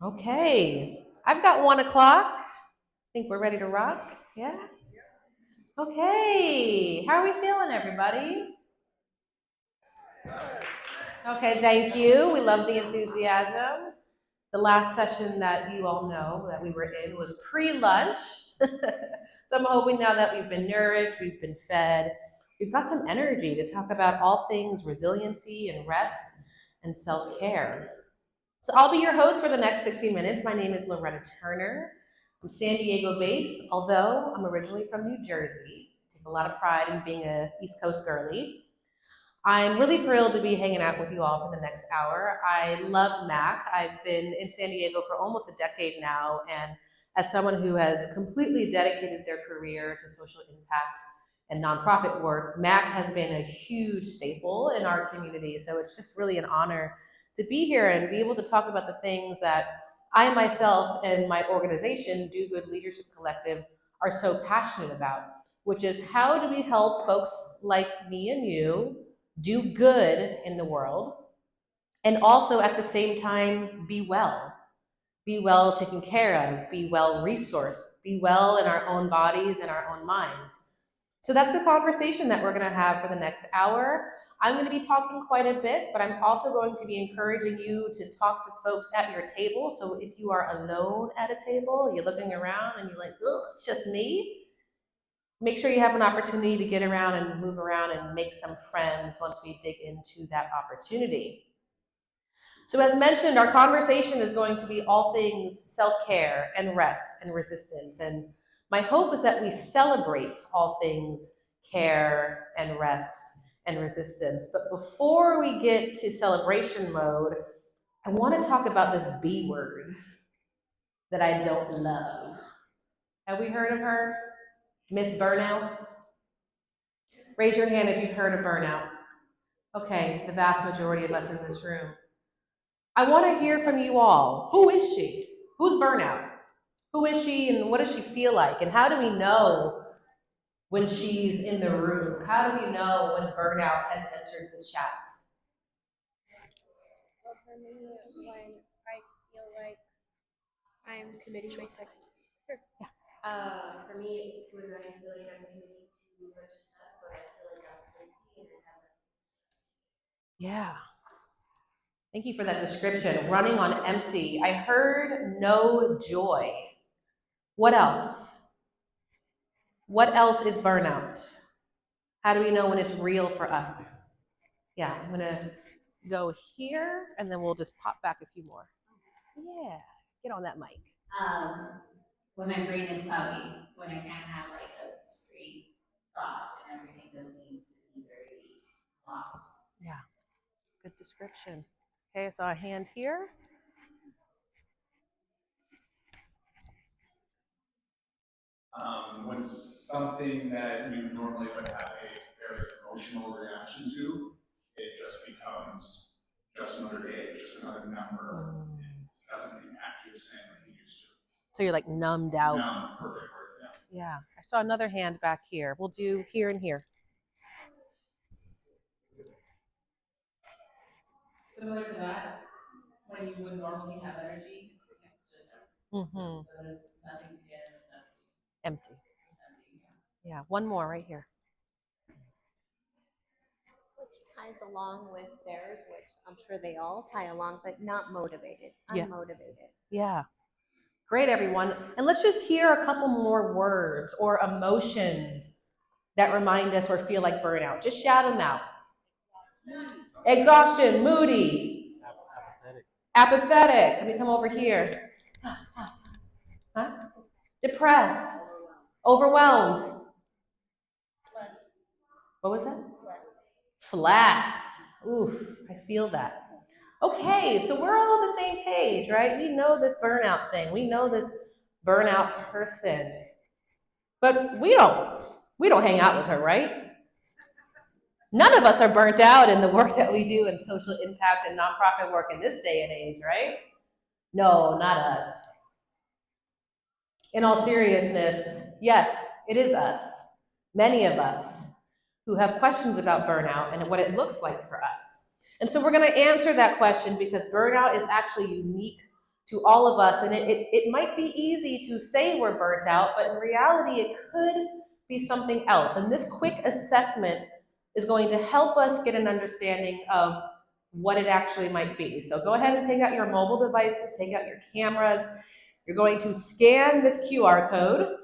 Okay, I've got 1 o'clock. Think we're ready to rock? Yeah? Okay, how are we feeling, everybody? Okay, thank you. We love the enthusiasm. The last session that you all know that we were in was pre-lunch. So I'm hoping now that we've been nourished, we've been fed, we've got some energy to talk about all things resiliency and rest and self-care. So I'll be your host for the next 60 minutes. My name is Loretta Turner. I'm San Diego based, although I'm originally from New Jersey. I take a lot of pride in being a East Coast girly. I'm really thrilled to be hanging out with you all for the next hour. I love Mac. I've been in San Diego for almost a decade now, and as someone who has completely dedicated their career to social impact and nonprofit work, Mac has been a huge staple in our community. So it's just really an honor to be here and be able to talk about the things that I myself and my organization, Do Good Leadership Collective, are so passionate about, which is how do we help folks like me and you do good in the world, and also at the same time be well taken care of, be well resourced, be well in our own bodies and our own minds. So that's the conversation that we're going to have for the next hour. I'm going to be talking quite a bit, but I'm also going to be encouraging you to talk to folks at your table. So if you are alone at a table, you're looking around and you're like, oh, it's just me, make sure you have an opportunity to get around and move around and make some friends once we dig into that opportunity. So as mentioned, our conversation is going to be all things self-care and rest and resistance. And my hope is that we celebrate all things care and rest and resistance. But before we get to celebration mode, I want to talk about this B word that I don't love. Have we heard of her? Miss Burnout? Raise your hand if you've heard of burnout. Okay, the vast majority of us in this room. I want to hear from you all. Who is she? Who's burnout? Who is she and what does she feel like? And how do we know when she's in the room? How do we know when burnout has entered the chat? Well, for me, when I feel like I'm committing myself. Sure. Yeah. For me, it's when I feel like I'm committing to much stuff, but I feel like I'm empty and I haven't. Yeah. Thank you for that description. Running on empty. I heard no joy. What else? What else is burnout? How do we know when it's real for us? Yeah, I'm gonna go here and then we'll just pop back a few more. Yeah, get on that mic. Um, when my brain is cloudy, when I can't have like a straight thought and everything just seems to be very lost. Yeah, good description. Okay, I saw a hand here. When something that you normally would have a very emotional reaction to, it just becomes just another day, just another number. It doesn't impact you the same way it used to. So you're like numbed out. Numb, perfect word, yeah. Yeah, I saw another hand back here. We'll do here and here. Similar to that, when you would normally have energy, just Mm-hmm. so there's nothing to give, Empty. just empty. Yeah, one more right here. Which ties along with theirs, which I'm sure they all tie along, but not motivated, Yeah. unmotivated. Yeah. Great, everyone. And let's just hear a couple more words or emotions that remind us or feel like burnout. Just shout them out. Exhaustion, moody, apathetic. Let me come over here. Huh? Depressed, overwhelmed. What was that? Flat. Oof, I feel that. Okay, so we're all on the same page, right? We know this burnout thing. We know this burnout person. But we don't hang out with her, right? None of us are burnt out in the work that we do in social impact and nonprofit work in this day and age, right? No, not us. In all seriousness, yes, it is us, many of us, who have questions about burnout and what it looks like for us. And so we're going to answer that question because burnout is actually unique to all of us. And it might be easy to say we're burnt out, but in reality, it could be something else. And this quick assessment is going to help us get an understanding of what it actually might be. So go ahead and take out your mobile devices, take out your cameras. You're going to scan this QR code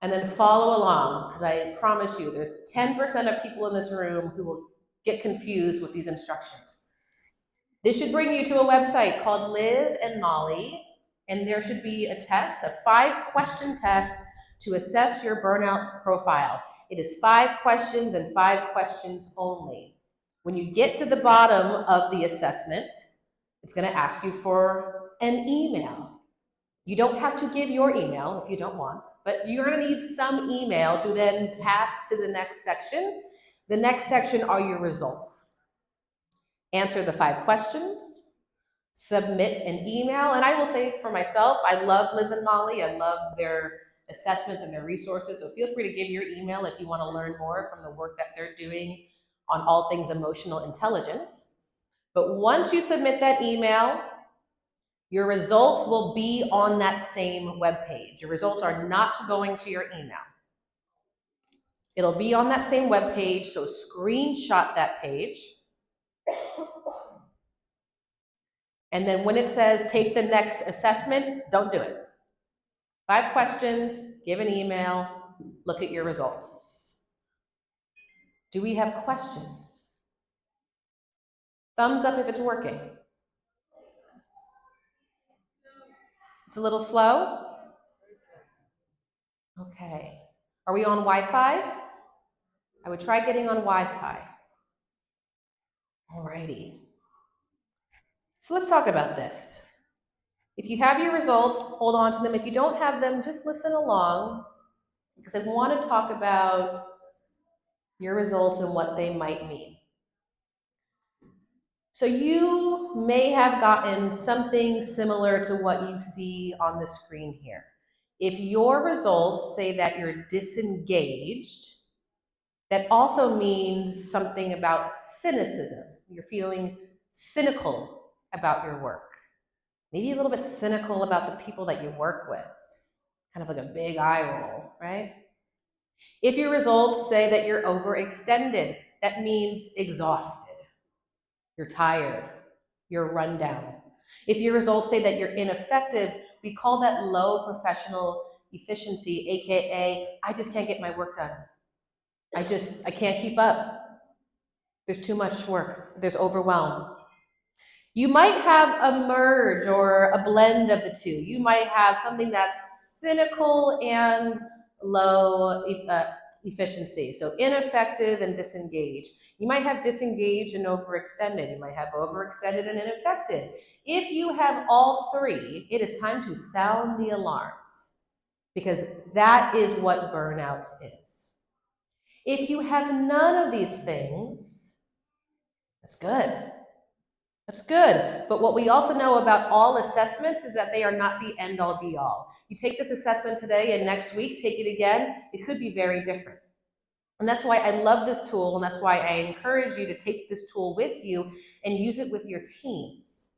and then follow along, because I promise you there's 10% of people in this room who will get confused with these instructions. This should bring you to a website called Liz and Molly, and there should be a test, a 5-question test to assess your burnout profile. It is 5 questions and 5 questions only. When you get to the bottom of the assessment, it's going to ask you for an email. You don't have to give your email if you don't want, but you're going to need some email to then pass to the next section. The next section are your results. Answer the 5 questions, submit an email, and I will say for myself, I love Liz and Molly. I love their assessments and their resources, so feel free to give your email if you want to learn more from the work that they're doing on all things emotional intelligence. But once you submit that email, your results will be on that same web page. Your results are not going to your email. It'll be on that same web page, so screenshot that page. And then when it says take the next assessment, don't do it. 5 questions, give an email, look at your results. Do we have questions? Thumbs up if it's working. It's a little slow? Okay. Are we on Wi-Fi? I would try getting on Wi-Fi. Alrighty. So let's talk about this. If you have your results, hold on to them. If you don't have them, just listen along, because I want to talk about your results and what they might mean. So you may have gotten something similar to what you see on the screen here. If your results say that you're disengaged, that also means something about cynicism. You're feeling cynical about your work. Maybe a little bit cynical about the people that you work with. Kind of like a big eye roll, right? If your results say that you're overextended, that means exhausted. You're tired. You're run down. If your results say that you're ineffective, we call that low professional efficiency, AKA, I just can't get my work done. I can't keep up. There's too much work. There's overwhelm. You might have a merge or a blend of the two. You might have something that's cynical and low efficiency, so ineffective and disengaged. You might have disengaged and overextended. You might have overextended and ineffective. If you have all 3, it is time to sound the alarms, because that is what burnout is. If you have none of these things, that's good. That's good. But what we also know about all assessments is that they are not the end-all be-all. You take this assessment today and next week, take it again, it could be very different. And that's why I love this tool, and that's why I encourage you to take this tool with you and use it with your teams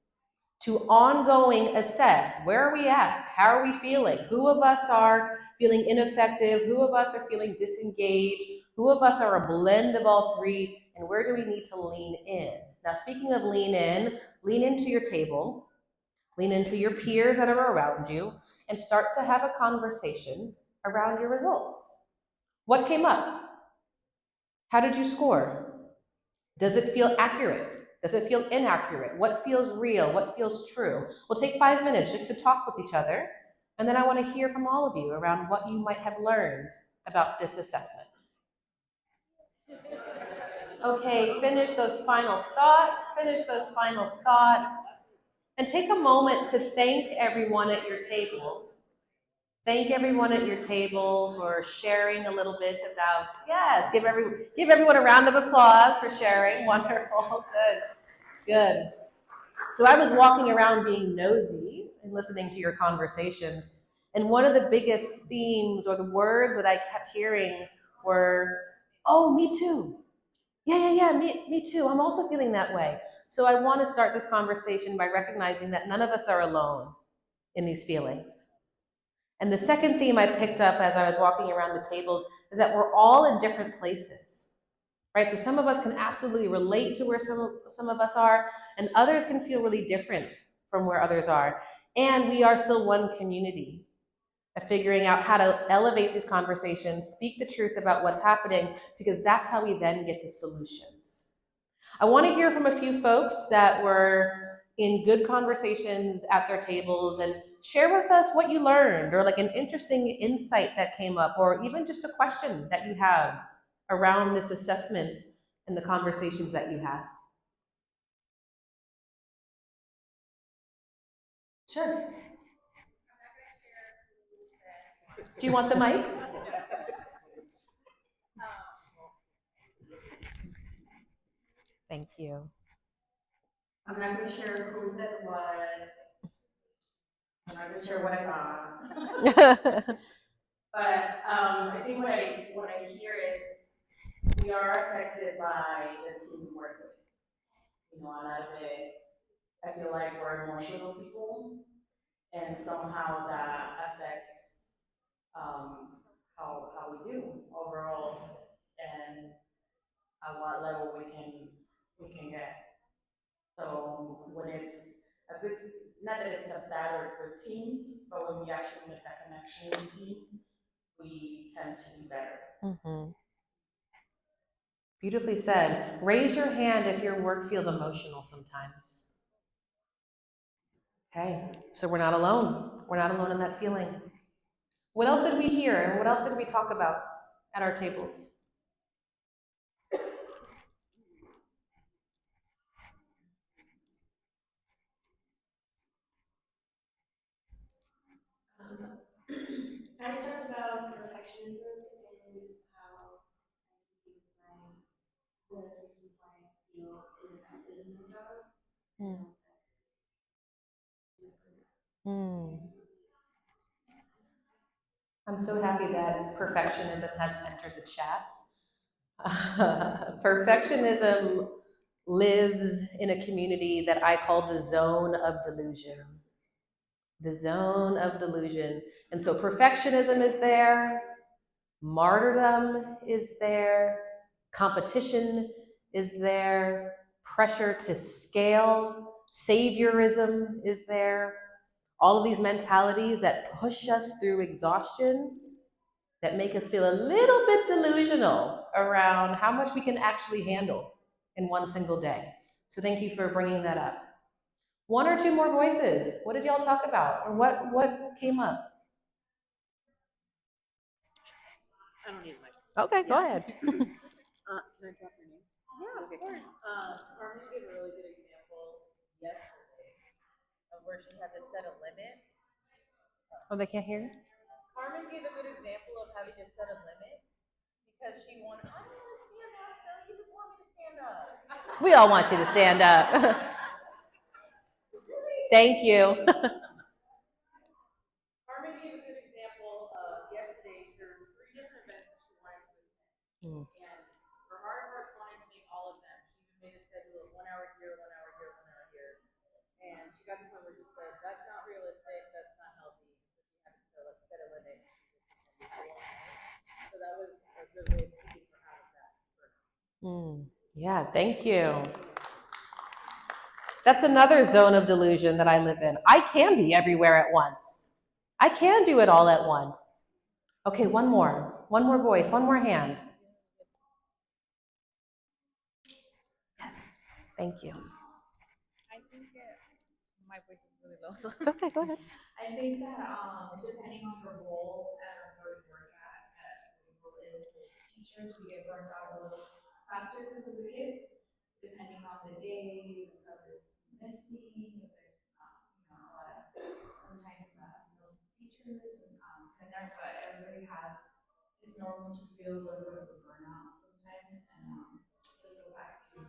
to ongoing assess, where are we at? How are we feeling? Who of us are feeling ineffective? Who of us are feeling disengaged? Who of us are a blend of all 3? And where do we need to lean in? Now, speaking of lean into your table, lean into your peers that are around you, and start to have a conversation around your results. What came up? How did you score? Does it feel accurate? Does it feel inaccurate? What feels real? What feels true? We'll take 5 minutes just to talk with each other, and then I want to hear from all of you around what you might have learned about this assessment. Okay, finish those final thoughts, and take a moment to thank everyone at your table. Thank everyone at your table for sharing a little bit about, yes, give everyone a round of applause for sharing. Wonderful, good. So I was walking around being nosy and listening to your conversations, and one of the biggest themes or the words that I kept hearing were, oh, me too. Yeah, me too. I'm also feeling that way. So I want to start this conversation by recognizing that none of us are alone in these feelings. And the second theme I picked up as I was walking around the tables is that we're all in different places, right? So some of us can absolutely relate to where some of us are, and others can feel really different from where others are. And we are still one community of figuring out how to elevate these conversations, speak the truth about what's happening, because that's how we then get to solutions. I want to hear from a few folks that were in good conversations at their tables and share with us what you learned, or like an interesting insight that came up, or even just a question that you have around this assessment and the conversations that you have. Sure. Do you want the mic? Thank you. I'm not gonna share who said what. I'm not gonna share what I thought. But I think what I hear is we are affected by the team we work with. You know, a lot of it, I feel like we're emotional people, and somehow that affects how we do overall, and at what level we can get. So when it's a good, not that it's a bad or good team, but when we actually make that connection with the team, we tend to do better. Mm-hmm. Beautifully said. Raise your hand if your work feels emotional sometimes. Okay, so we're not alone. We're not alone in that feeling. What else did we hear, and what else did we talk about at our tables? I talked about perfectionism and how I use the reason why I feel ineffective in my job. I'm so happy that perfectionism has entered the chat. Perfectionism lives in a community that I call the zone of delusion. The zone of delusion. And so perfectionism is there, martyrdom is there, competition is there, pressure to scale, saviorism is there. All of these mentalities that push us through exhaustion, that make us feel a little bit delusional around how much we can actually handle in one single day. So thank you for bringing that up. One or two more voices. What did y'all talk about? Or what came up? I don't need a mic. Okay, go ahead. Can I drop your name? Yeah, of course. Carmen gave a really good example yesterday of where she had to set a limit. Oh, they can't hear? Carmen gave a good example of having to set a limit because she wanted, I don't want to stand up, so you just want me to stand up. We all want you to stand up. Thank you. Carmen gave a good example of yesterday. There was 3 different events that she wanted to attend. And her heart of hearts wanted to make all of them. She even made a schedule of 1 hour here, 1 hour here, 1 hour here. And she got to the point where she said, that's not realistic, that's not healthy. So she had to set a limit. So that was a good way of keeping her out of that. Yeah, thank you. That's another zone of delusion that I live in. I can be everywhere at once. I can do it all at once. Okay, one more voice, one more hand. Yes, thank you. I think my voice is really low, so Okay, go ahead. I think that depending on the role where we work at is teachers, we get burned out a little faster because of the kids, depending on the day, if somebody's missing, if there's a lot of sometimes teachers and connect, but everybody has. It's normal to feel a little bit of a burnout sometimes, and just go back to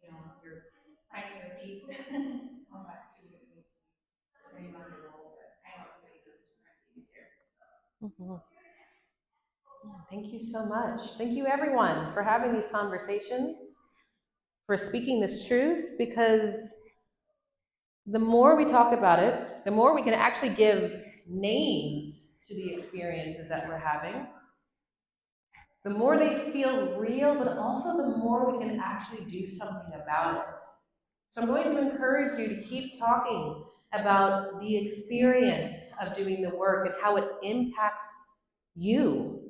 your finding your peace, come back to what it needs to be. Depending on your role, but I know everybody does different things here. Thank you so much. Thank you, everyone, for having these conversations. for speaking this truth, because the more we talk about it, the more we can actually give names to the experiences that we're having, the more they feel real, but also the more we can actually do something about it. So I'm going to encourage you to keep talking about the experience of doing the work and how it impacts you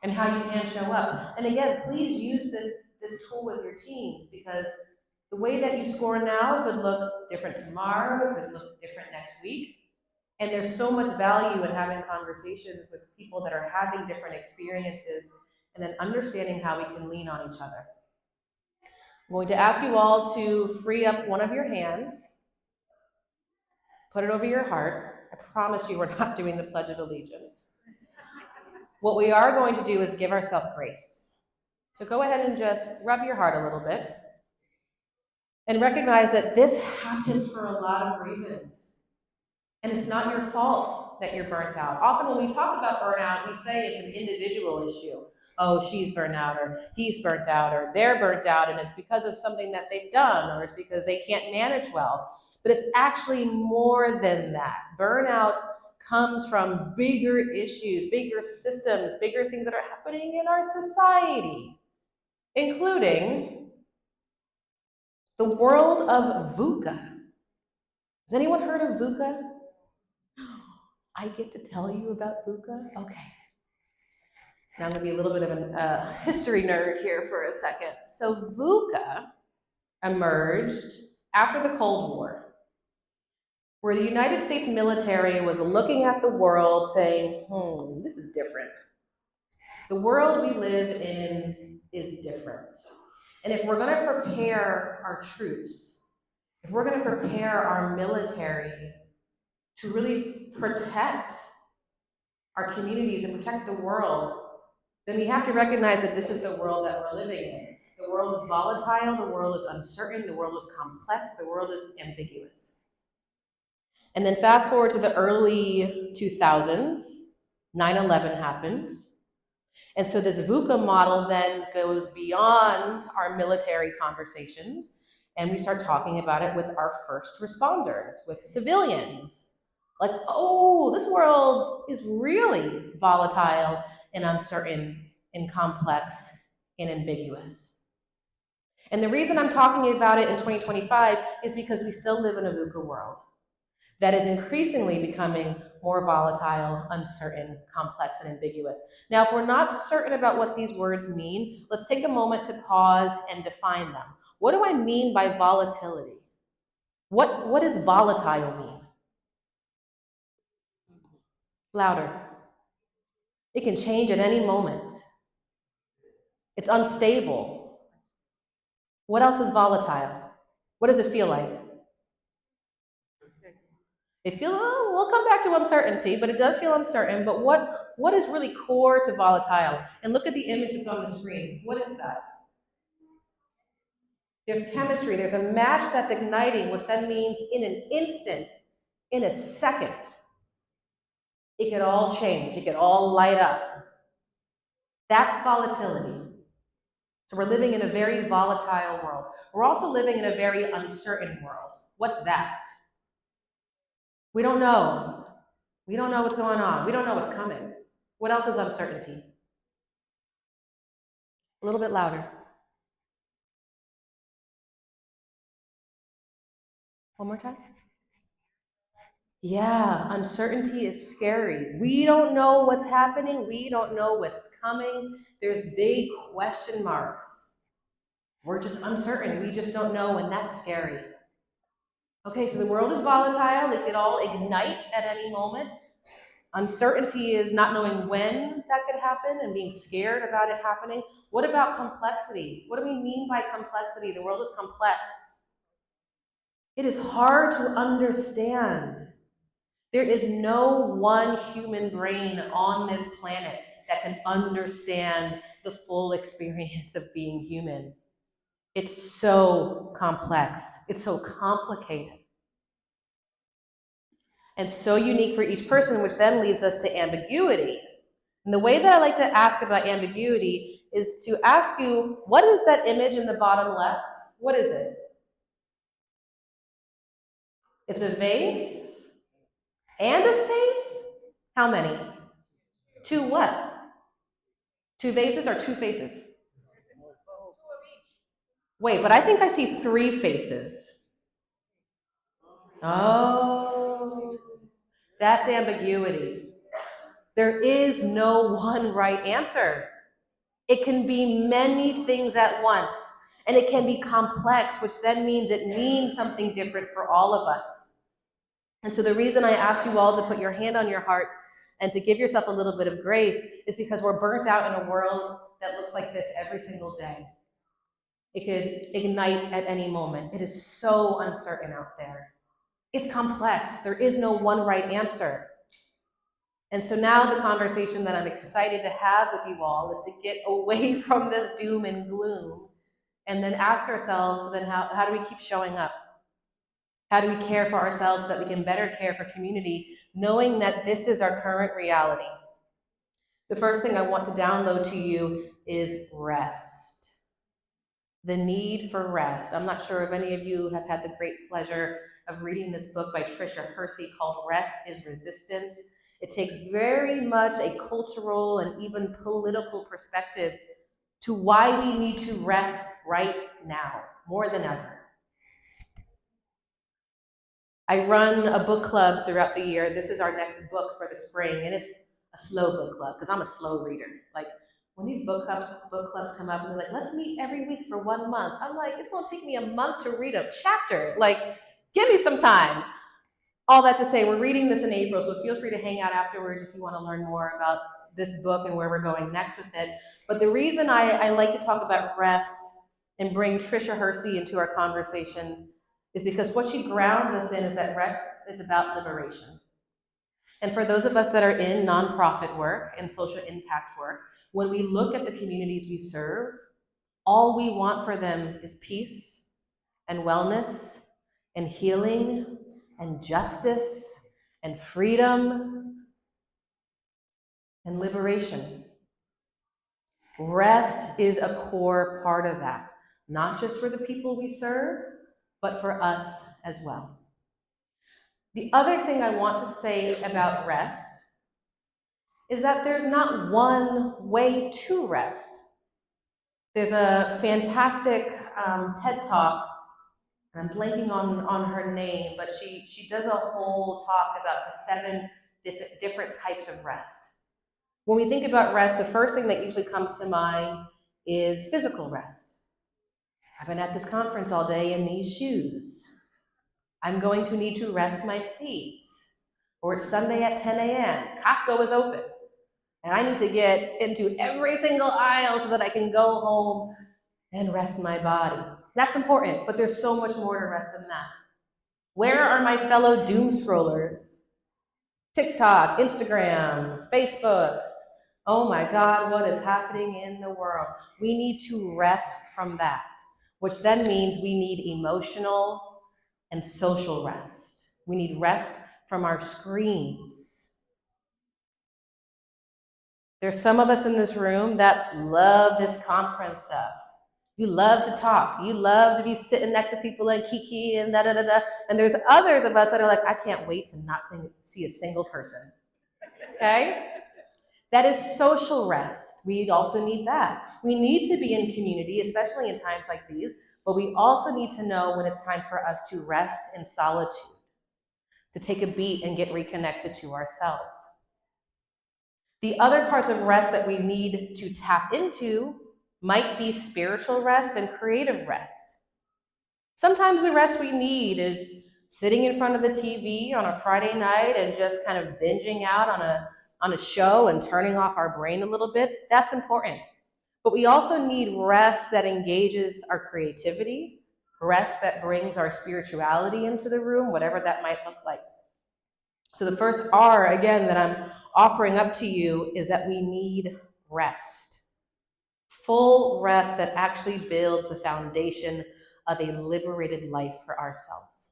and how you can show up. And again, please use this tool with your teams, because the way that you score now could look different tomorrow, could look different next week. And there's so much value in having conversations with people that are having different experiences and then understanding how we can lean on each other. I'm going to ask you all to free up one of your hands, put it over your heart. I promise you we're not doing the Pledge of Allegiance. What we are going to do is give ourselves grace. So go ahead and just rub your heart a little bit and recognize that this happens for a lot of reasons. And it's not your fault that you're burnt out. Often when we talk about burnout, we say it's an individual issue. Oh, she's burnt out, or he's burnt out, or they're burnt out, and it's because of something that they've done, or it's because they can't manage well. But it's actually more than that. Burnout comes from bigger issues, bigger systems, bigger things that are happening in our society, including the world of VUCA. Has anyone heard of VUCA? I get to tell you about VUCA? Okay. Now I'm going to be a little bit of a history nerd here for a second. So VUCA emerged after the Cold War, where the United States military was looking at the world saying, this is different. The world we live in is different. And if we're going to prepare our troops, if we're going to prepare our military to really protect our communities and protect the world, then we have to recognize that this is the world that we're living in. The world is volatile, the world is uncertain, the world is complex, the world is ambiguous. And then fast forward to the early 2000s, 9/11 happened. And so this VUCA model then goes beyond our military conversations, and we start talking about it with our first responders, with civilians. Like, oh, this world is really volatile and uncertain and complex and ambiguous. And the reason I'm talking about it in 2025 is because we still live in a VUCA world that is increasingly becoming more volatile, uncertain, complex, and ambiguous. Now, if we're not certain about what these words mean, let's take a moment to pause and define them. What do I mean by volatility? What does volatile mean? Louder. It can change at any moment. It's unstable. What else is volatile? What does it feel like? It feels, we'll come back to uncertainty, but it does feel uncertain. But what is really core to volatile? And look at the images on the screen. What is that? There's chemistry, there's a match that's igniting, which then means in an instant, in a second, it could all change, it could all light up. That's volatility. So we're living in a very volatile world. We're also living in a very uncertain world. What's that? We don't know. We don't know what's going on. We don't know what's coming. What else is uncertainty? A little bit louder. One more time. Yeah, uncertainty is scary. We don't know what's happening. We don't know what's coming. There's big question marks. We're just uncertain. We just don't know, and that's scary. Okay, so the world is volatile. It could all ignite at any moment. Uncertainty is not knowing when that could happen and being scared about it happening. What about complexity? What do we mean by complexity? The world is complex. It is hard to understand. There is no one human brain on this planet that can understand the full experience of being human. It's so complex. It's so complicated. And so unique for each person, which then leads us to ambiguity. And the way that I like to ask about ambiguity is to ask you, what is that image in the bottom left? What is it? It's a vase and a face? How many? Two what? Two vases or two faces? Wait, but I think I see three faces. Oh, that's ambiguity. There is no one right answer. It can be many things at once, and it can be complex, which then means it means something different for all of us. And so the reason I asked you all to put your hand on your heart and to give yourself a little bit of grace is because we're burnt out in a world that looks like this every single day. It could ignite at any moment. It is so uncertain out there. It's complex. There is no one right answer. And so now the conversation that I'm excited to have with you all is to get away from this doom and gloom and then ask ourselves, so then how do we keep showing up? How do we care for ourselves so that we can better care for community, knowing that this is our current reality? The first thing I want to download to you is rest. The need for rest. I'm not sure if any of you have had the great pleasure of reading this book by Tricia Hersey called Rest is Resistance. It takes very much a cultural and even political perspective to why we need to rest right now, more than ever. I run a book club throughout the year. This is our next book for the spring, and it's a slow book club because I'm a slow reader. Like when these book clubs come up and they're like, let's meet every week for 1 month. I'm like, it's gonna take me a month to read a chapter. Like, give me some time. All that to say, we're reading this in April, so feel free to hang out afterwards if you want to learn more about this book and where we're going next with it. But the reason I like to talk about rest and bring Tricia Hersey into our conversation is because what she grounds us in is that rest is about liberation. And for those of us that are in nonprofit work and social impact work, when we look at the communities we serve, all we want for them is peace and wellness and healing and justice and freedom and liberation. Rest is a core part of that, not just for the people we serve, but for us as well. The other thing I want to say about rest is that there's not one way to rest. There's a fantastic TED Talk, and I'm blanking on her name, but she does a whole talk about the 7 different types of rest. When we think about rest, the first thing that usually comes to mind is physical rest. I've been at this conference all day in these shoes. I'm going to need to rest my feet. Or it's Sunday at 10 a.m. Costco is open. And I need to get into every single aisle so that I can go home and rest my body. That's important, but there's so much more to rest than that. Where are my fellow doom scrollers? TikTok, Instagram, Facebook. Oh my God, what is happening in the world? We need to rest from that, which then means we need emotional and social rest. We need rest from our screens. There's some of us in this room that love this conference stuff. You love to talk. You love to be sitting next to people and kiki and da-da-da-da. And there's others of us that are like, I can't wait to not see a single person, okay? That is social rest. We also need that. We need to be in community, especially in times like these, but we also need to know when it's time for us to rest in solitude, to take a beat and get reconnected to ourselves. The other parts of rest that we need to tap into might be spiritual rest and creative rest. Sometimes the rest we need is sitting in front of the TV on a Friday night and just kind of binging out on a show and turning off our brain a little bit. That's important. But we also need rest that engages our creativity, rest that brings our spirituality into the room, whatever that might look like. So the first R, again, that I'm offering up to you is that we need rest. Full rest that actually builds the foundation of a liberated life for ourselves.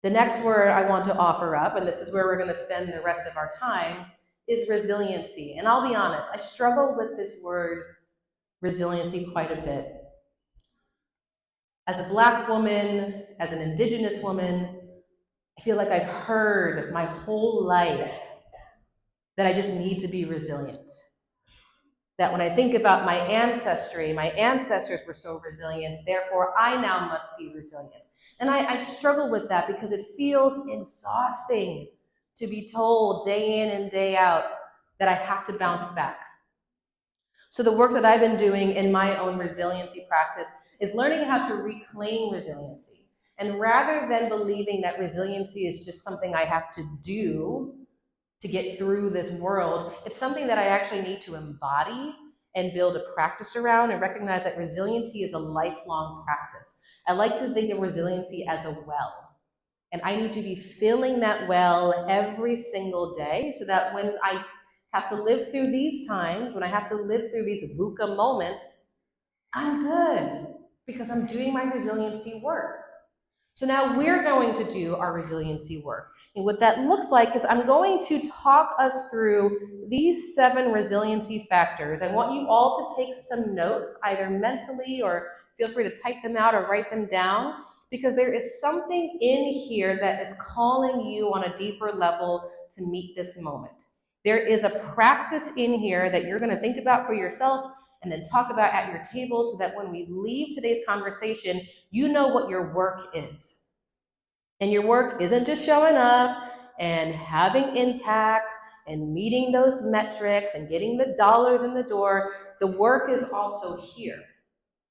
The next word I want to offer up, and this is where we're going to spend the rest of our time, is resiliency. And I'll be honest, I struggle with this word resiliency quite a bit. As a Black woman, as an Indigenous woman, I feel like I've heard my whole life that I just need to be resilient. That when I think about my ancestry, my ancestors were so resilient, therefore I now must be resilient. And I struggle with that because it feels exhausting to be told day in and day out that I have to bounce back. So the work that I've been doing in my own resiliency practice is learning how to reclaim resiliency. And rather than believing that resiliency is just something I have to do to get through this world, it's something that I actually need to embody and build a practice around and recognize that resiliency is a lifelong practice. I like to think of resiliency as a well. And I need to be filling that well every single day so that when I have to live through these times, when I have to live through these VUCA moments, I'm good because I'm doing my resiliency work. So now we're going to do our resiliency work. And what that looks like is I'm going to talk us through these 7 resiliency factors. I want you all to take some notes, either mentally or feel free to type them out or write them down, because there is something in here that is calling you on a deeper level to meet this moment. There is a practice in here that you're going to think about for yourself and then talk about at your table so that when we leave today's conversation, you know what your work is. And your work isn't just showing up and having impact and meeting those metrics and getting the dollars in the door. The work is also here,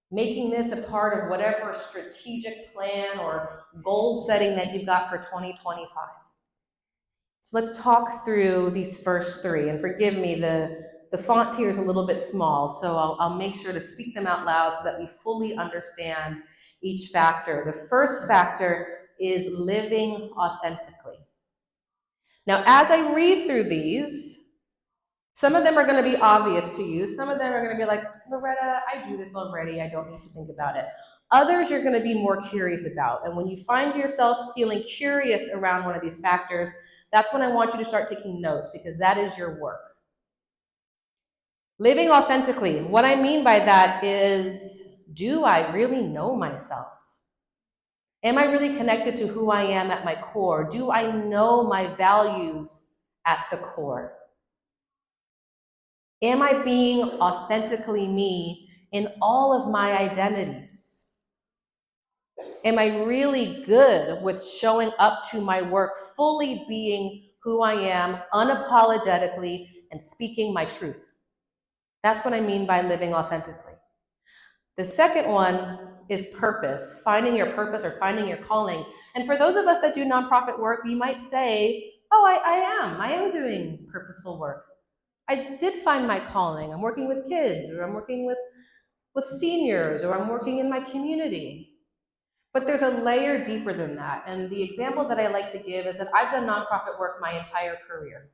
making this a part of whatever strategic plan or goal setting that you've got for 2025. So let's talk through these first 3. And forgive me, the font here is a little bit small, so I'll make sure to speak them out loud so that we fully understand each factor. The first factor is living authentically. Now, as I read through these, some of them are going to be obvious to you. Some of them are going to be like, Loretta, I do this already. I don't need to think about it. Others you're going to be more curious about. And when you find yourself feeling curious around one of these factors, that's when I want you to start taking notes, because that is your work. Living authentically. What I mean by that is, do I really know myself? Am I really connected to who I am at my core? Do I know my values at the core? Am I being authentically me in all of my identities? Am I really good with showing up to my work, fully being who I am, unapologetically, and speaking my truth? That's what I mean by living authentically. The second one is purpose, finding your purpose or finding your calling. And for those of us that do nonprofit work, you might say, oh, I am doing purposeful work. I did find my calling. I'm working with kids, or I'm working with seniors, or I'm working in my community. But there's a layer deeper than that. And the example that I like to give is that I've done nonprofit work my entire career.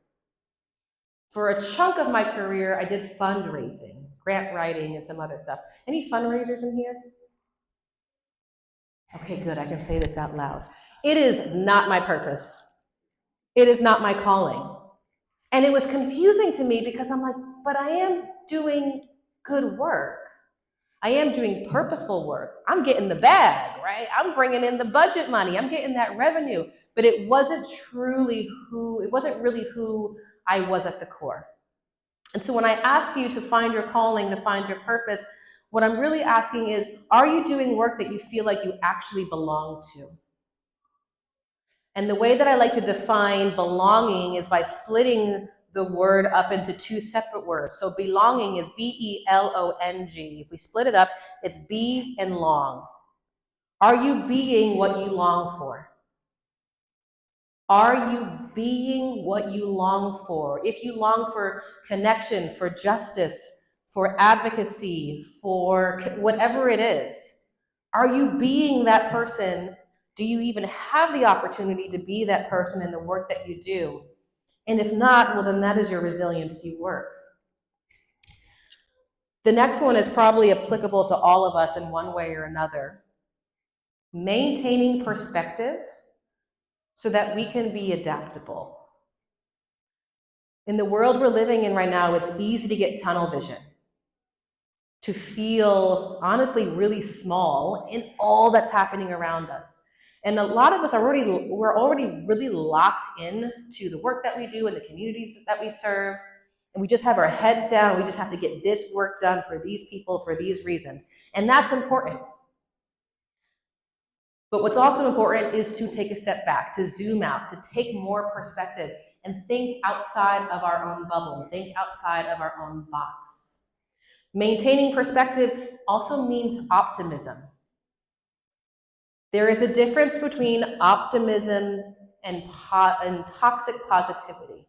For a chunk of my career, I did fundraising, grant writing, and some other stuff. Any fundraisers in here? Okay, good, I can say this out loud. It is not my purpose. It is not my calling. And it was confusing to me because I'm like, but I am doing good work. I am doing purposeful work. I'm getting the bag, right? I'm bringing in the budget money. I'm getting that revenue. But it wasn't really who I was at the core. And so when I ask you to find your calling, to find your purpose, what I'm really asking is, are you doing work that you feel like you actually belong to? And the way that I like to define belonging is by splitting the word up into 2 separate words. So belonging is B-E-L-O-N-G. If we split it up, it's be and long. Are you being what you long for? Are you being what you long for? If you long for connection, for justice, for advocacy, for whatever it is, are you being that person? Do you even have the opportunity to be that person in the work that you do? And if not, well, then that is your resiliency work. The next one is probably applicable to all of us in one way or another. Maintaining perspective so that we can be adaptable. In the world we're living in right now, it's easy to get tunnel vision, to feel honestly really small in all that's happening around us. And a lot of us we're already really locked in to the work that we do and the communities that we serve. And we just have our heads down. We just have to get this work done for these people for these reasons. And that's important. But what's also important is to take a step back, to zoom out, to take more perspective and think outside of our own bubble, think outside of our own box. Maintaining perspective also means optimism. There is a difference between optimism and toxic positivity.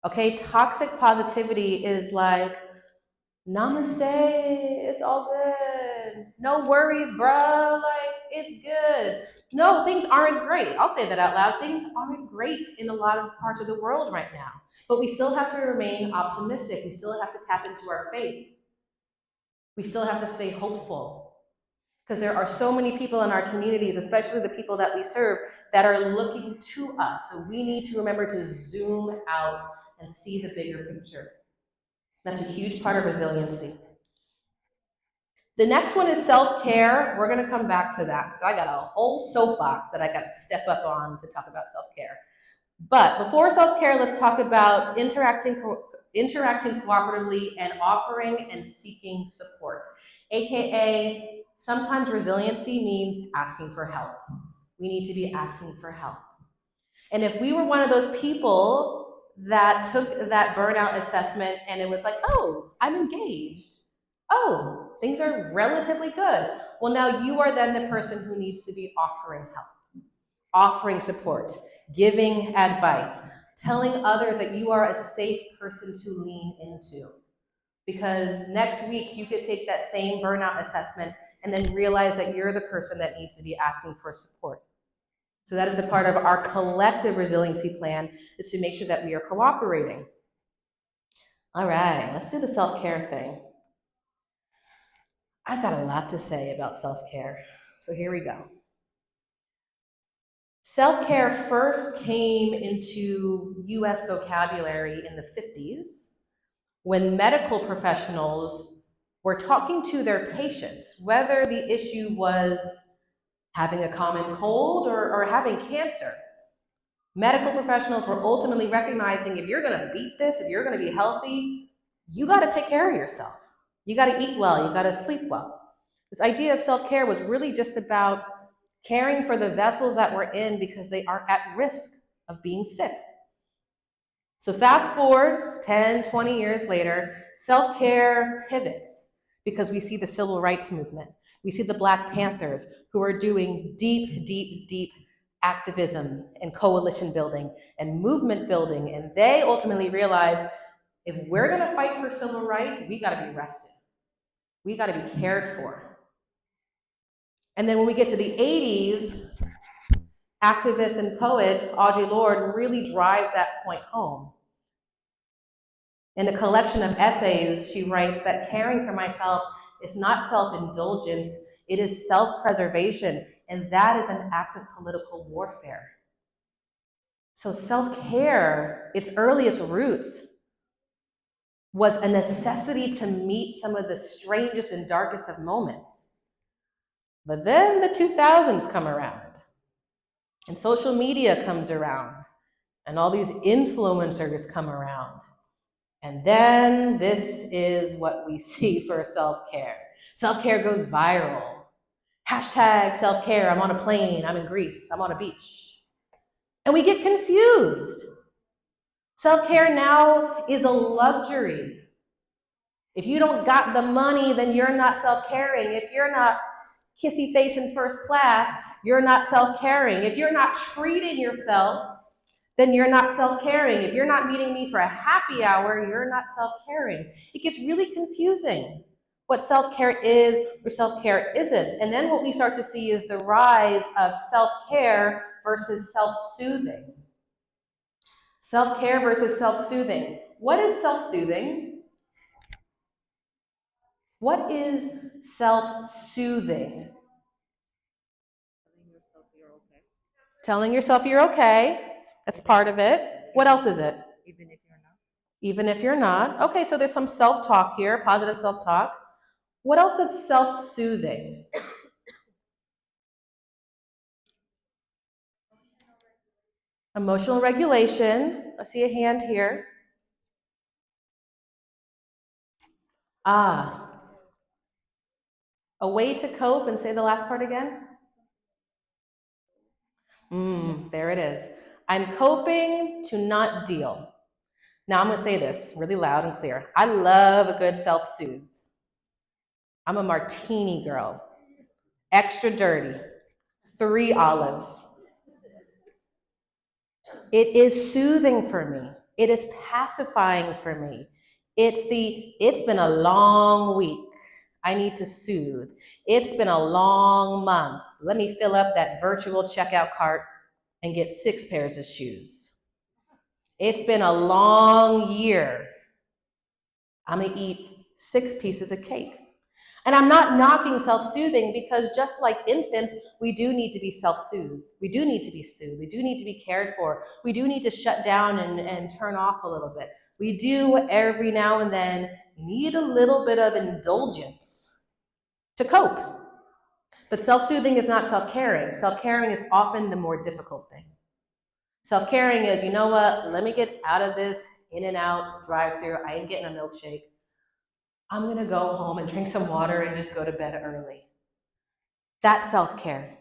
Okay, toxic positivity is like, namaste, it's all good. No worries, bruh, like, it's good. No, things aren't great. I'll say that out loud. Things aren't great in a lot of parts of the world right now. But we still have to remain optimistic. We still have to tap into our faith. We still have to stay hopeful. Because there are so many people in our communities, especially the people that we serve, that are looking to us. So we need to remember to zoom out and see the bigger picture. That's a huge part of resiliency. The next one is self-care. We're gonna come back to that because I got a whole soapbox that I gotta step up on to talk about self-care. But before self-care, let's talk about interacting cooperatively and offering and seeking support. AKA, sometimes resiliency means asking for help. We need to be asking for help. And if we were one of those people that took that burnout assessment and it was like, oh, I'm engaged. Oh, things are relatively good. Well, now you are then the person who needs to be offering help, offering support, giving advice, telling others that you are a safe person to lean into. Because next week you could take that same burnout assessment and then realize that you're the person that needs to be asking for support. So that is a part of our collective resiliency plan, is to make sure that we are cooperating. All right, let's do the self-care thing. I've got a lot to say about self-care, so here we go. Self-care first came into US vocabulary in the 50s when medical professionals were talking to their patients, whether the issue was having a common cold or having cancer. Medical professionals were ultimately recognizing if you're gonna beat this, if you're gonna be healthy, you gotta take care of yourself. You gotta eat well, you gotta sleep well. This idea of self-care was really just about caring for the vessels that we're in because they are at risk of being sick. So fast forward 10, 20 years later, self-care pivots because we see the civil rights movement. We see the Black Panthers who are doing deep, deep, deep activism and coalition building and movement building. And they ultimately realize if we're gonna fight for civil rights, we gotta be rested. We gotta be cared for. And then when we get to the 80s, activist and poet Audre Lorde really drives that point home. In a collection of essays, she writes that caring for myself is not self-indulgence, it is self-preservation, and that is an act of political warfare. So self-care, its earliest roots, was a necessity to meet some of the strangest and darkest of moments. But then the 2000s come around, and social media comes around, and all these influencers come around. And then this is what we see for self-care. Self-care goes viral. Hashtag self-care, I'm on a plane, I'm in Greece, I'm on a beach. And we get confused. Self-care now is a luxury. If you don't got the money, then you're not self-caring. If you're not kissy face in first class, you're not self-caring. If you're not treating yourself, then you're not self-caring. If you're not meeting me for a happy hour, you're not self-caring. It gets really confusing what self-care is or self-care isn't. And then what we start to see is the rise of self-care versus self-soothing. Self-care versus self-soothing. What is self-soothing? What is self-soothing? Telling yourself you're okay. That's part of it. What else is it? Even if you're not. Even if you're not. Okay, so there's some self-talk here, positive self-talk. What else is self-soothing? Emotional regulation. I see a hand here. Ah, a way to cope, and say the last part again. There it is. I'm coping to not deal. Now I'm gonna say this really loud and clear. I love a good self-soothe. I'm a martini girl. Extra dirty. 3 olives. It is soothing for me. It is pacifying for me. It's been a long week. I need to soothe. It's been a long month. Let me fill up that virtual checkout cart and get 6 pairs of shoes. It's been a long year. I'm gonna eat 6 pieces of cake. And I'm not knocking self-soothing, because just like infants, we do need to be self-soothed. We do need to be soothed. We do need to be cared for. We do need to shut down and turn off a little bit. We do every now and then need a little bit of indulgence to cope. But self-soothing is not self-caring. Self-caring is often the more difficult thing. Self-caring is, you know what, let me get out of this In-N-Out drive-through. I ain't getting a milkshake. I'm gonna go home and drink some water and just go to bed early. That's self-care.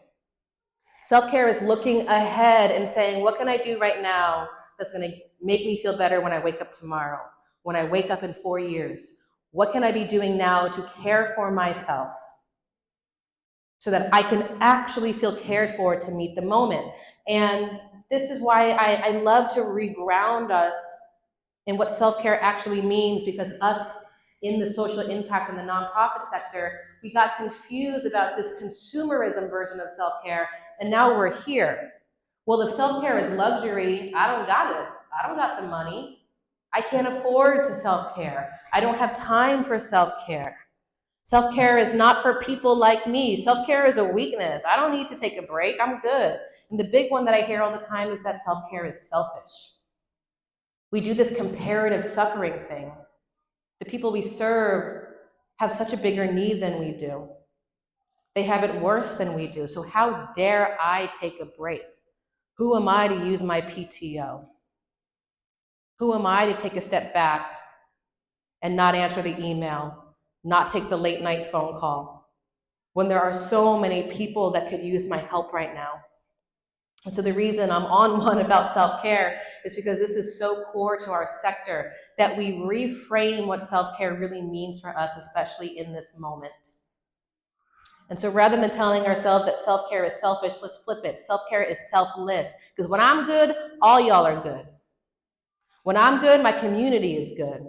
Self-care is looking ahead and saying, what can I do right now that's gonna make me feel better when I wake up tomorrow, when I wake up in 4 years? What can I be doing now to care for myself so that I can actually feel cared for to meet the moment? And this is why I love to reground us in what self-care actually means, because us in the social impact in the nonprofit sector, we got confused about this consumerism version of self-care, and now we're here. Well, if self-care is luxury, I don't got it. I don't got the money. I can't afford to self-care. I don't have time for self-care. Self-care is not for people like me. Self-care is a weakness. I don't need to take a break. I'm good. And the big one that I hear all the time is that self-care is selfish. We do this comparative suffering thing. The people we serve have such a bigger need than we do. They have it worse than we do. So how dare I take a break? Who am I to use my PTO? Who am I to take a step back and not answer the email, not take the late night phone call, when there are so many people that could use my help right now? And so the reason I'm on one about self-care is because this is so core to our sector, that we reframe what self-care really means for us, especially in this moment. And so rather than telling ourselves that self-care is selfish, let's flip it. Self-care is selfless. Because when I'm good, all y'all are good. When I'm good, my community is good.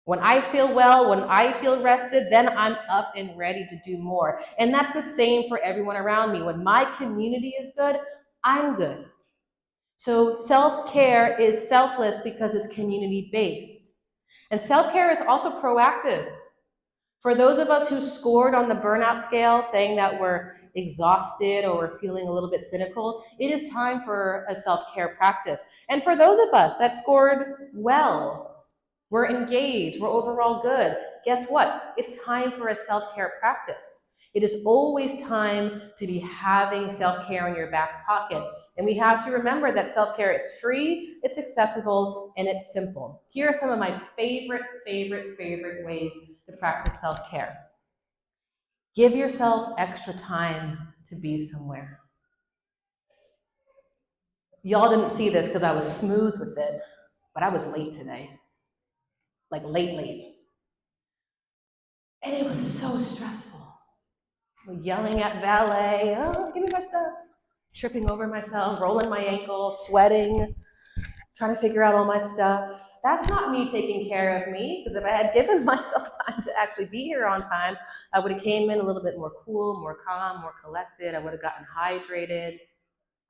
When I feel well, when I feel rested, then I'm up and ready to do more. And that's the same for everyone around me. When my community is good, I'm good. So self-care is selfless because it's community-based. And self-care is also proactive. For those of us who scored on the burnout scale, saying that we're exhausted or we're feeling a little bit cynical, it is time for a self-care practice. And for those of us that scored well, we're engaged, we're overall good, guess what? It's time for a self-care practice. It is always time to be having self-care in your back pocket. And we have to remember that self-care is free, it's accessible, and it's simple. Here are some of my favorite ways to practice self-care. Give yourself extra time to be somewhere. Y'all didn't see this because I was smooth with it, but I was late today. Like late. And it was so stressful. Yelling at valet, oh, give me my stuff. Tripping over myself, rolling my ankle, sweating, trying to figure out all my stuff. That's not me taking care of me, because if I had given myself time to actually be here on time, I would have came in a little bit more cool, more calm, more collected. I would have gotten hydrated.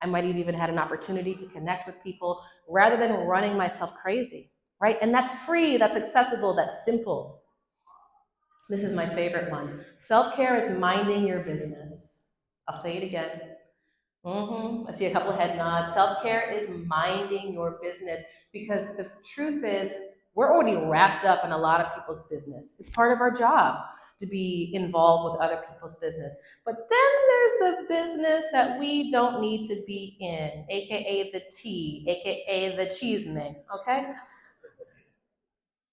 I might have even had an opportunity to connect with people rather than running myself crazy, right? And that's free, that's accessible, that's simple. This is my favorite one. Self-care is minding your business. I'll say it again. I see a couple of head nods. Self-care is minding your business, because the truth is we're already wrapped up in a lot of people's business. It's part of our job to be involved with other people's business. But then there's the business that we don't need to be in, AKA the tea, AKA the cheeseman, okay?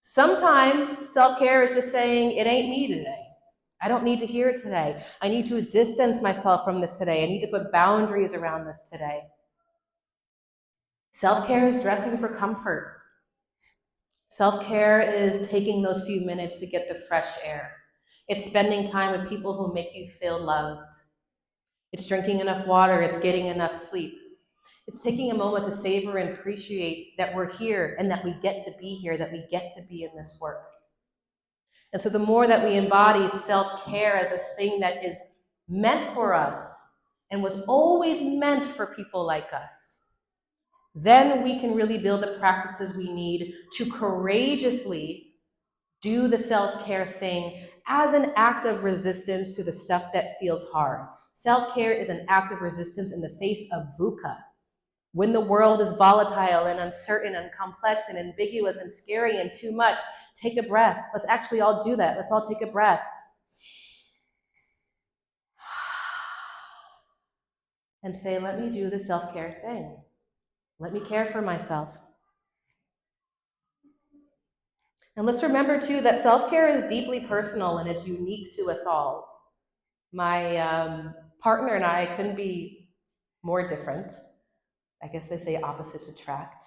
Sometimes self-care is just saying, it ain't me today. I don't need to hear it today. I need to distance myself from this today. I need to put boundaries around this today. Self-care is dressing for comfort. Self-care is taking those few minutes to get the fresh air. It's spending time with people who make you feel loved. It's drinking enough water. It's getting enough sleep. It's taking a moment to savor and appreciate that we're here and that we get to be here, that we get to be in this work. And so the more that we embody self-care as a thing that is meant for us and was always meant for people like us, then we can really build the practices we need to courageously do the self-care thing as an act of resistance to the stuff that feels hard. Self-care is an act of resistance in the face of VUCA. When the world is volatile and uncertain and complex and ambiguous and scary and too much, take a breath. Let's actually all do that. Let's all take a breath. And say, let me do the self-care thing. Let me care for myself. And let's remember too that self-care is deeply personal and it's unique to us all. My partner and I couldn't be more different. I guess they say opposites attract.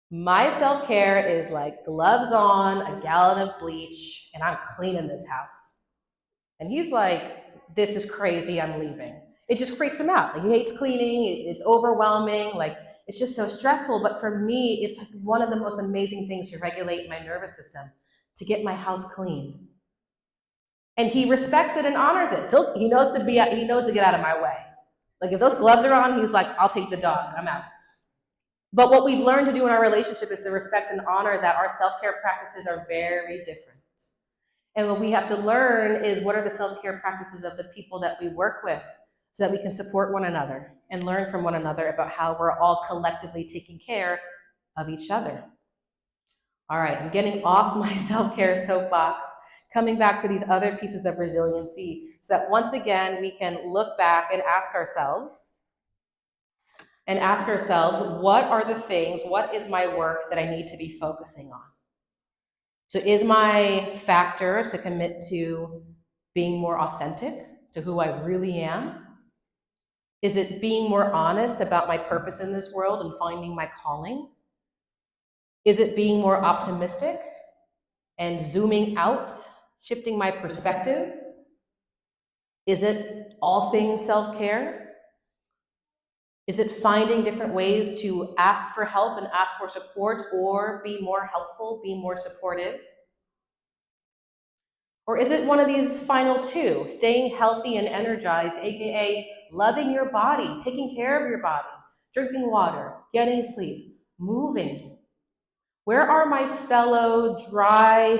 My self-care is like gloves on, a gallon of bleach, and I'm cleaning this house. And he's like, this is crazy, I'm leaving. It just freaks him out. Like, he hates cleaning, it's overwhelming, like it's just so stressful. But for me, it's like one of the most amazing things to regulate my nervous system, to get my house clean. And he respects it and honors it. He knows to get out of my way. Like if those gloves are on, he's like, I'll take the dog, I'm out. But what we've learned to do in our relationship is to respect and honor that our self-care practices are very different. And what we have to learn is what are the self-care practices of the people that we work with so that we can support one another and learn from one another about how we're all collectively taking care of each other. All right, I'm getting off my self-care soapbox, coming back to these other pieces of resiliency so that once again we can look back and ask ourselves, what are the things, what is my work that I need to be focusing on? So is my factor to commit to being more authentic to who I really am? Is it being more honest about my purpose in this world and finding my calling? Is it being more optimistic and zooming out, shifting my perspective? Is it all things self-care? Is it finding different ways to ask for help and ask for support, or be more helpful, be more supportive? Or is it one of these final two, staying healthy and energized, AKA loving your body, taking care of your body, drinking water, getting sleep, moving? Where are my fellow dry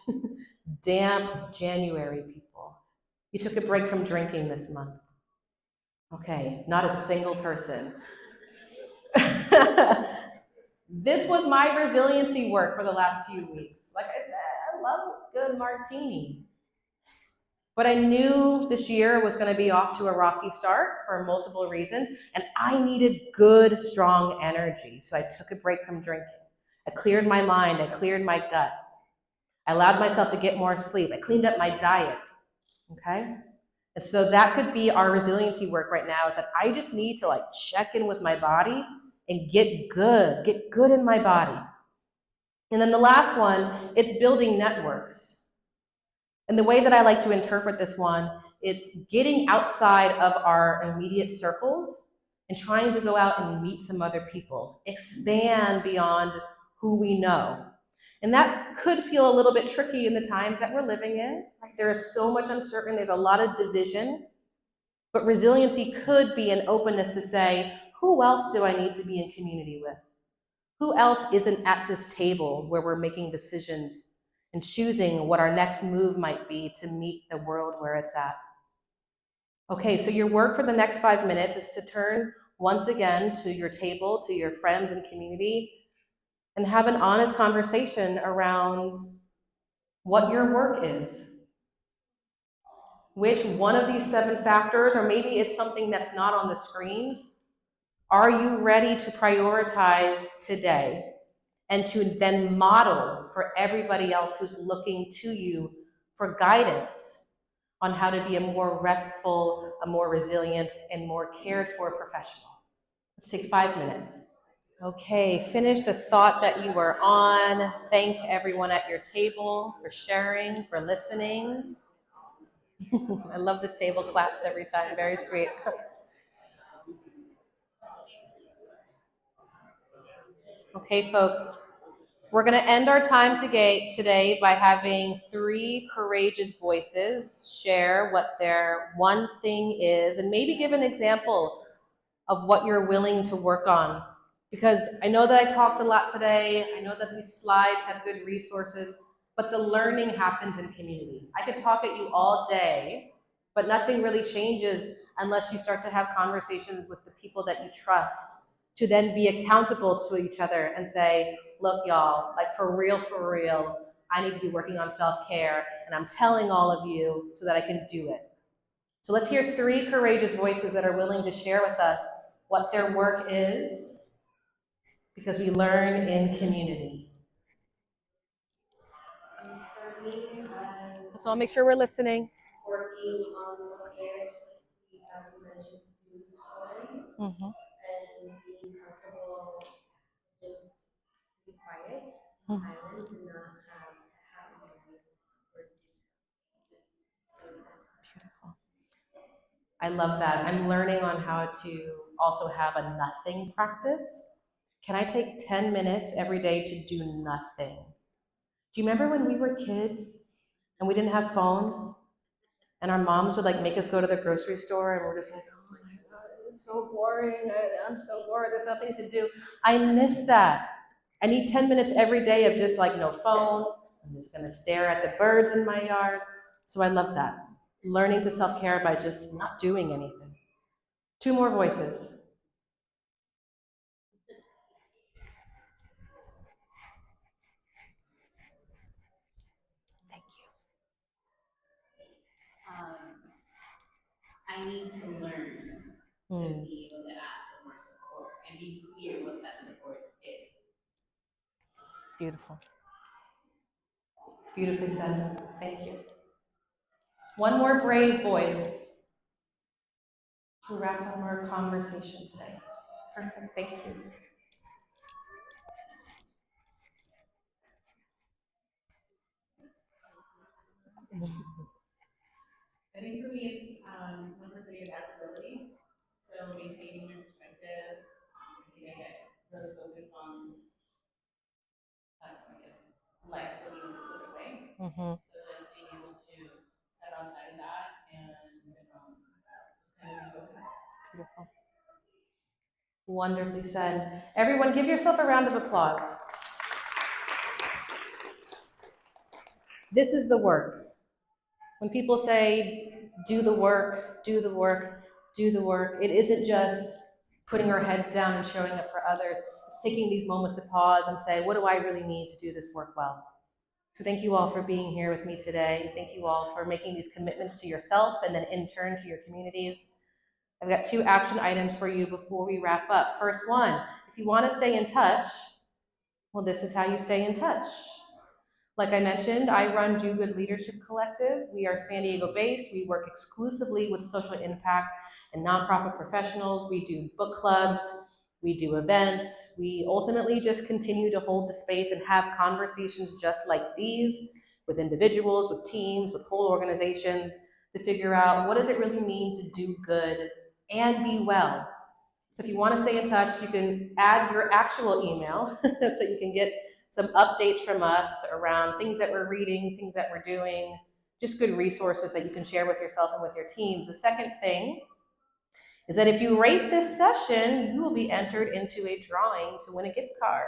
/ damp January people? You took a break from drinking this month. Okay, not a single person. This was my resiliency work for the last few weeks. Like I said, I love a good martini. But I knew this year was going to be off to a rocky start for multiple reasons, and I needed good, strong energy. So I took a break from drinking. I cleared my mind, I cleared my gut. I allowed myself to get more sleep. I cleaned up my diet, okay? And so that could be our resiliency work right now, is that I just need to like check in with my body and get good in my body. And then the last one, it's building networks. And the way that I like to interpret this one, it's getting outside of our immediate circles and trying to go out and meet some other people, expand beyond who we know. And that could feel a little bit tricky in the times that we're living in. There is so much uncertainty, there's a lot of division, but resiliency could be an openness to say, who else do I need to be in community with? Who else isn't at this table where we're making decisions and choosing what our next move might be to meet the world where it's at? Okay, so your work for the next 5 minutes is to turn once again to your table, to your friends and community, and have an honest conversation around what your work is. Which one of these 7 factors, or maybe it's something that's not on the screen, are you ready to prioritize today and to then model for everybody else who's looking to you for guidance on how to be a more restful, a more resilient, and more cared for professional? Let's take 5 minutes. Okay, finish the thought that you were on. Thank everyone at your table for sharing, for listening. I love this table claps every time, very sweet. Okay, folks, we're gonna end our time today by having 3 courageous voices share what their one thing is, and maybe give an example of what you're willing to work on. Because I know that I talked a lot today, I know that these slides have good resources, but the learning happens in community. I could talk at you all day, but nothing really changes unless you start to have conversations with the people that you trust, to then be accountable to each other and say, look, y'all, like for real, I need to be working on self-care, and I'm telling all of you so that I can do it. So let's hear 3 courageous voices that are willing to share with us what their work is, because we learn in community. For me, So I'll make sure we're listening. working on self-care, specifically, you mentioned food story and being comfortable just be quiet, in silence, and not have to have words or do something. Beautiful. I love that. I'm learning on how to also have a nothing practice. Can I take 10 minutes every day to do nothing? Do you remember when we were kids and we didn't have phones and our moms would like make us go to the grocery store and we're just like, oh my God, it's so boring. I'm so bored. There's nothing to do. I miss that. I need 10 minutes every day of just like no phone. I'm just gonna stare at the birds in my yard. So I love that. Learning to self-care by just not doing anything. 2 more voices. Thank you. I need to learn to be able to ask for more support and be clear what that support is. Beautiful. Beautifully said. Thank you. One more brave voice to wrap up our conversation today. Perfect. Thank you. I think for me, it's number 3, adaptability. So maintaining your perspective. I think I get really focused on, I guess, life living in a specific way. So just being able to step outside of that and just kind of refocus. Beautiful. Wonderfully said. Everyone, give yourself a round of applause. This is the work. When people say, do the work, do the work, do the work, it isn't just putting our heads down and showing up for others. It's taking these moments to pause and say, what do I really need to do this work well? So thank you all for being here with me today. Thank you all for making these commitments to yourself and then in turn to your communities. I've got 2 action items for you before we wrap up. First one, if you want to stay in touch, well, this is how you stay in touch. Like I mentioned, I run Do Good Leadership Collective. We are San Diego based. We work exclusively with social impact and nonprofit professionals. We do book clubs. We do events. We ultimately just continue to hold the space and have conversations just like these with individuals, with teams, with whole organizations to figure out what does it really mean to do good and be well. So if you want to stay in touch, you can add your actual email so you can get some updates from us around things that we're reading, things that we're doing, just good resources that you can share with yourself and with your teams. The second thing is that if you rate this session, you will be entered into a drawing to win a gift card.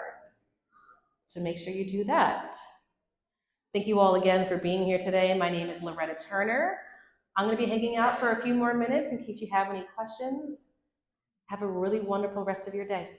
So make sure you do that. Thank you all again for being here today. My name is Loretta Turner. I'm gonna be hanging out for a few more minutes in case you have any questions. Have a really wonderful rest of your day.